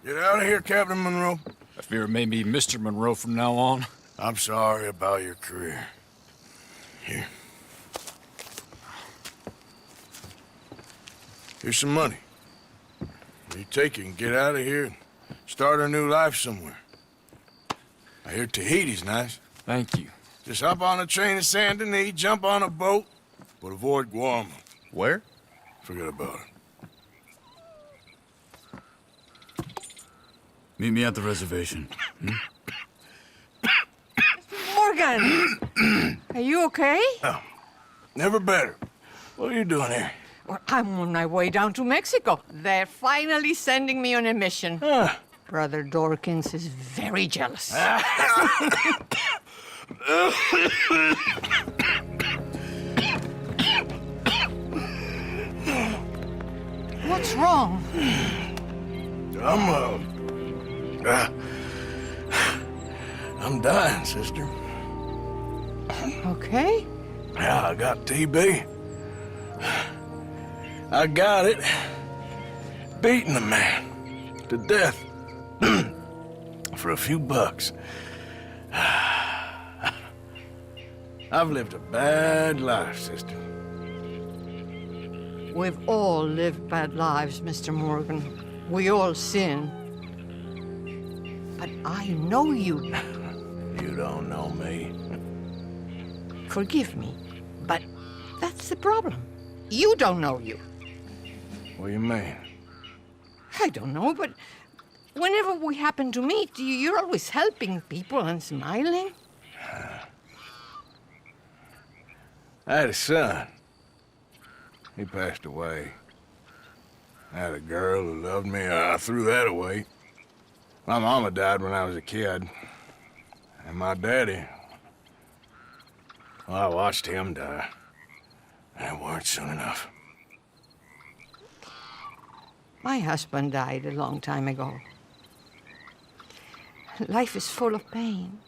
Get out of here, Captain Monroe. I fear it may be Mr. Monroe from now on. I'm sorry about your career. Here. Here's some money. You take it and get out of here and start a new life somewhere. I hear Tahiti's nice. Thank you. Just hop on a train to Saint Denis, jump on a boat, but avoid Guam. Where? Forget about it. Meet me at the reservation. Morgan! Are you okay? Oh, never better. What are you doing here? Well, I'm on my way down to Mexico. They're finally sending me on a mission. Brother Dorkins is very jealous. What's wrong? I'm dying, sister. Okay. Yeah, I got TB. I got it. Beating a man to death for a few bucks. I've lived a bad life, sister. We've all lived bad lives, Mr. Morgan. We all sin. But I know you. You don't know me. Forgive me, but that's the problem. You don't know you. What do you mean? I don't know, but whenever we happen to meet, you're always helping people and smiling. I had a son. He passed away. I had a girl who loved me. I threw that away. My mama died when I was a kid. And my daddy, well, I watched him die. And it weren't soon enough. My husband died a long time ago. Life is full of pain.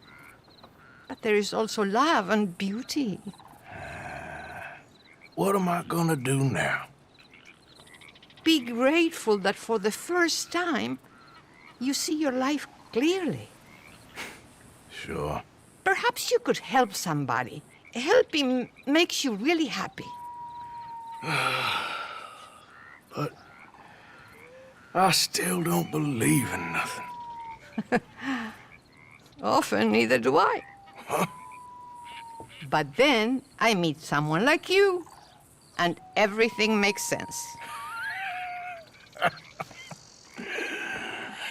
But there is also love and beauty. What am I gonna do now? Be grateful that for the first time, you see your life clearly. Sure. Perhaps you could help somebody. Helping makes you really happy. But I still don't believe in nothing. Often, neither do I. Huh? But then I meet someone like you, and everything makes sense.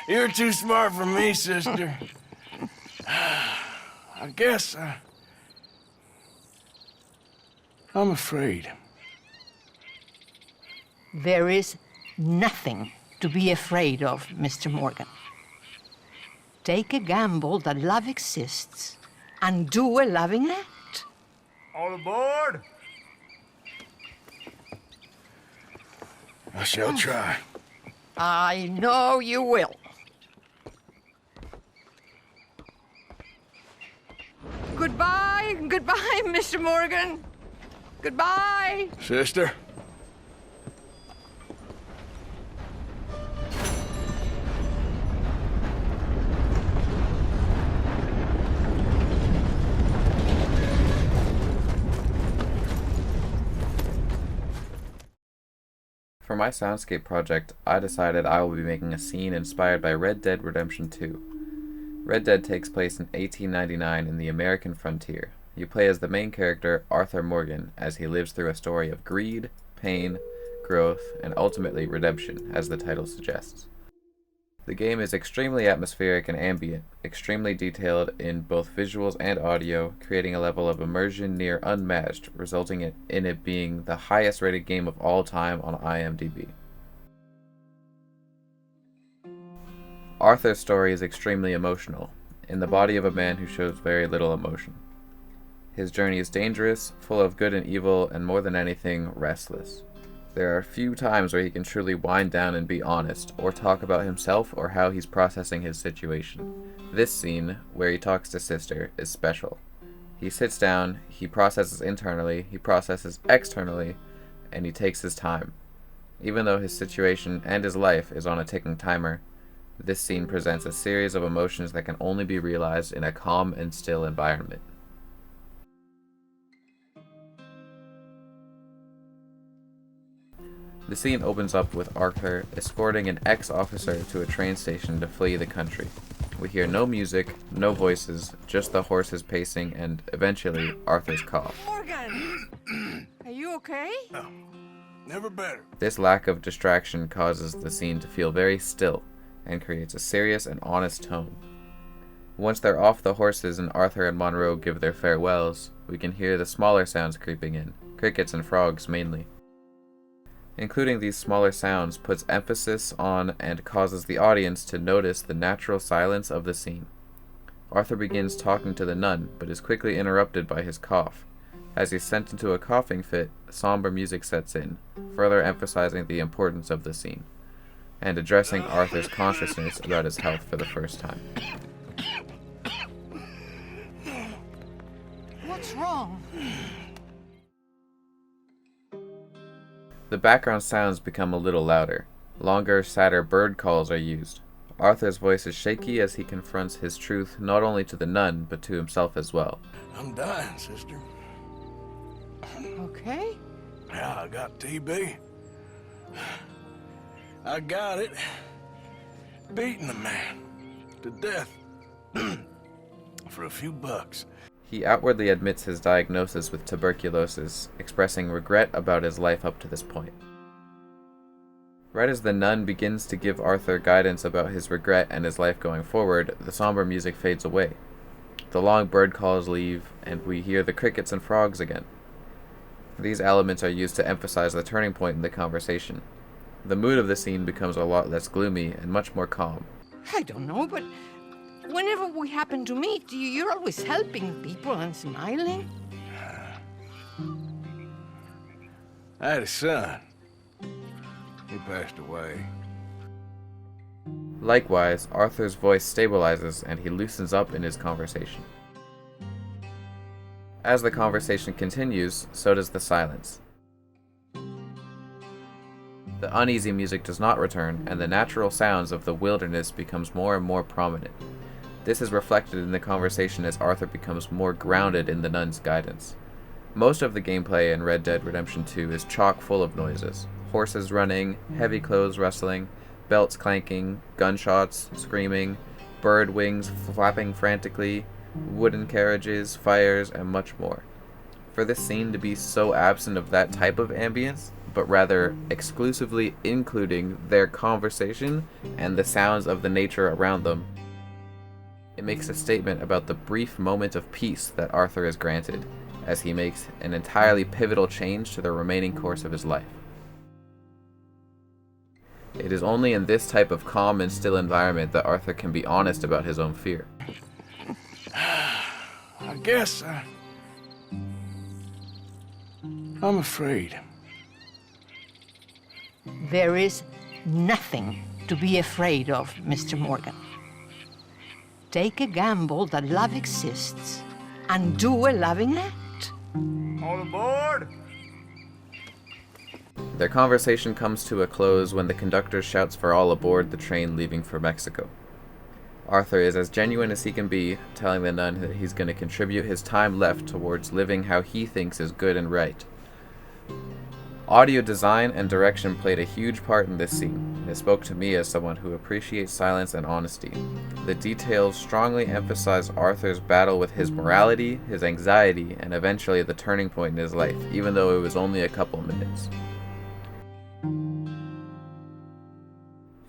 You're too smart for me, sister. I guess I'm afraid. There is nothing to be afraid of, Mr. Morgan. Take a gamble that love exists and do a loving act. All aboard! I shall try. I know you will. Goodbye, goodbye, Mr. Morgan. Goodbye. Sister? For my Soundscape project, I decided I will be making a scene inspired by Red Dead Redemption 2. Red Dead takes place in 1899 in the American frontier. You play as the main character, Arthur Morgan, as he lives through a story of greed, pain, growth, and ultimately redemption, as the title suggests. The game is extremely atmospheric and ambient, extremely detailed in both visuals and audio, creating a level of immersion near unmatched, resulting in it being the highest rated game of all time on IMDb. Arthur's story is extremely emotional, in the body of a man who shows very little emotion. His journey is dangerous, full of good and evil, and more than anything, restless. There are few times where he can truly wind down and be honest, or talk about himself or how he's processing his situation. This scene, where he talks to Sister, is special. He sits down, he processes internally, he processes externally, and he takes his time. Even though his situation and his life is on a ticking timer, This scene presents a series of emotions that can only be realized in a calm and still environment. The scene opens up with Arthur escorting an ex-officer to a train station to flee the country. We hear no music, no voices, just the horses pacing and, eventually, Arthur's cough. Morgan! Are you okay? No, never better. This lack of distraction causes the scene to feel very still and creates a serious and honest tone. Once they're off the horses and Arthur and Monroe give their farewells, we can hear the smaller sounds creeping in, crickets and frogs mainly. Including these smaller sounds puts emphasis on and causes the audience to notice the natural silence of the scene. Arthur begins talking to the nun, but is quickly interrupted by his cough. As he's sent into a coughing fit, somber music sets in, further emphasizing the importance of the scene, and addressing Arthur's consciousness about his health for the first time. What's wrong? The background sounds become a little louder. Longer, sadder bird calls are used. Arthur's voice is shaky as he confronts his truth not only to the nun, but to himself as well. I'm dying, sister. Okay? Yeah, I got TB. I got it. Beating a man to death for a few bucks. He outwardly admits his diagnosis with tuberculosis, expressing regret about his life up to this point. Right as the nun begins to give Arthur guidance about his regret and his life going forward, the somber music fades away. The long bird calls leave, and we hear the crickets and frogs again. These elements are used to emphasize the turning point in the conversation. The mood of the scene becomes a lot less gloomy and much more calm. I don't know, but whenever we happen to meet, you're always helping people and smiling. I had a son. He passed away. Likewise, Arthur's voice stabilizes and he loosens up in his conversation. As the conversation continues, so does the silence. The uneasy music does not return, and the natural sounds of the wilderness becomes more and more prominent. This is reflected in the conversation as Arthur becomes more grounded in the nun's guidance. Most of the gameplay in Red Dead Redemption 2 is chock full of noises. Horses running, heavy clothes rustling, belts clanking, gunshots, screaming, bird wings flapping frantically, wooden carriages, fires, and much more. For this scene to be so absent of that type of ambience, but rather exclusively including their conversation and the sounds of the nature around them, it makes a statement about the brief moment of peace that Arthur is granted, as he makes an entirely pivotal change to the remaining course of his life. It is only in this type of calm and still environment that Arthur can be honest about his own fear. I guess I'm afraid. There is nothing to be afraid of, Mr. Morgan. Take a gamble that love exists and do a loving act. All aboard! Their conversation comes to a close when the conductor shouts for all aboard the train leaving for Mexico. Arthur is as genuine as he can be, telling the nun that he's going to contribute his time left towards living how he thinks is good and right. Audio design and direction played a huge part in this scene, and it spoke to me as someone who appreciates silence and honesty. The details strongly emphasize Arthur's battle with his morality, his anxiety, and eventually the turning point in his life, even though it was only a couple minutes.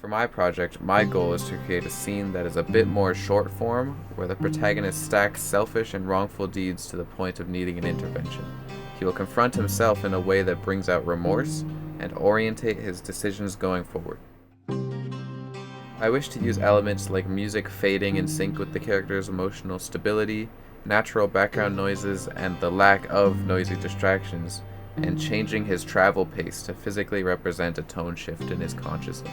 For my project, my goal is to create a scene that is a bit more short form, where the protagonist stacks selfish and wrongful deeds to the point of needing an intervention. He will confront himself in a way that brings out remorse and orientate his decisions going forward. I wish to use elements like music fading in sync with the character's emotional stability, natural background noises, and the lack of noisy distractions, and changing his travel pace to physically represent a tone shift in his consciousness.